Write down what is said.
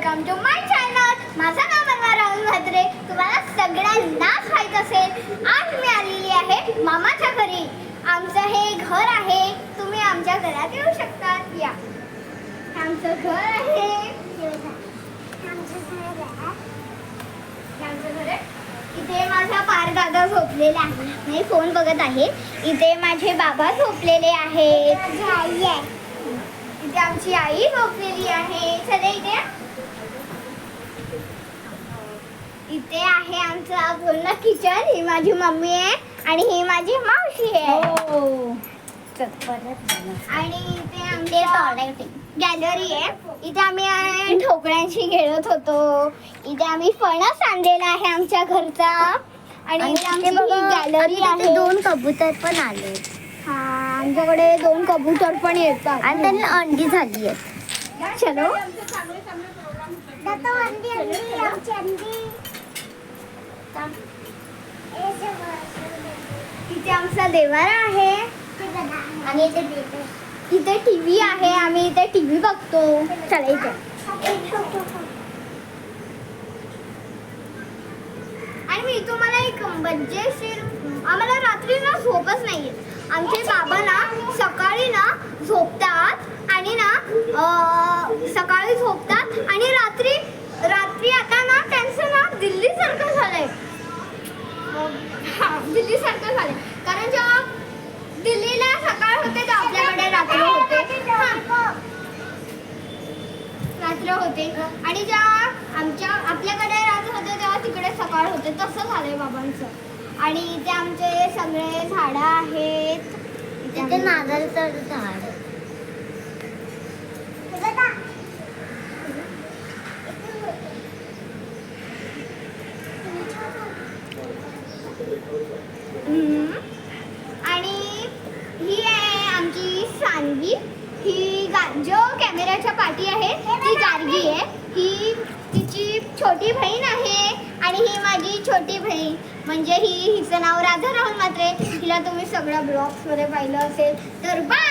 Welcome to my channel. माझं नाव आहे राहुल म्हात्रे. तुम्हाला सगळ्यांनाच माहीत असेल, आज मी आलेली आहे मामाच्या घरी. आमचं हे घर आहे. तुम्ही आमच्या घरात येऊ शकतात. या, आमचं घर आहे. आमचं घर आहे. इथे माझा पार दादा झोपलेला आहे, मी फोन बघत आहे. इथे माझे बाबा झोपलेले आहेत. इथे आमची आई झोपलेली आहे. चला इथे आहे आमचा पूर्ण किचन. ही माझी मम्मी आहे आणि ही माझी मावशी आहे. आणि इथे आमची गॅलरी आहे. इथे आम्ही ठोकळ्यांशी खेळत होतो. इथे आम्ही फणस आणलेला आहे आमच्या घरचा. आणि इथे आमची गॅलरी आहे. 2 कबूतर पण आले. हा, आमच्याकडे 2 कबूतर पण येतात आणि त्यांना अंडी झाली आहेत. चलो इथे आमचा देवारा आहे. आणि इथे टीव्ही आहे. आम्ही इथे टीव्ही बघतो. चला इथे आणि मी तुम्हाला एक मजेशीर, आम्हाला रात्री ना झोपच नाहीये. आमचे बाबा ना सकाळी ना झोपतात आणि ना सकाळी झोपतात आणि रात्री आता ना त्यांचं ना दिल्लीसारखं झालंय. दिल्लीसारखं झालंय कारण जेव्हा दिल्लीला सकाळ होते तर आपल्याकडे रात्र होते. रात्र होते आणि जेव्हा आपल्याकडे रात्र होते तेव्हा तिकडे सकाळ होते. तसं झालंय बाबांचं. आणि इथे आमचे सगळे झाडं आहेत. इथे नारळचं झाड. आणि ही आहे आमची सानवी. ही जो कॅमेऱ्याच्या पाठी आहे ती गार्गी आहे. ही तिची छोटी बहीण आहे. आणि ही माझी छोटी बहीण म्हणजे हिचं नाव राधा राहुल म्हात्रे. हिला तुम्ही सगळ्या ब्लॉग्समध्ये पाहिलं असेल. तर बाय.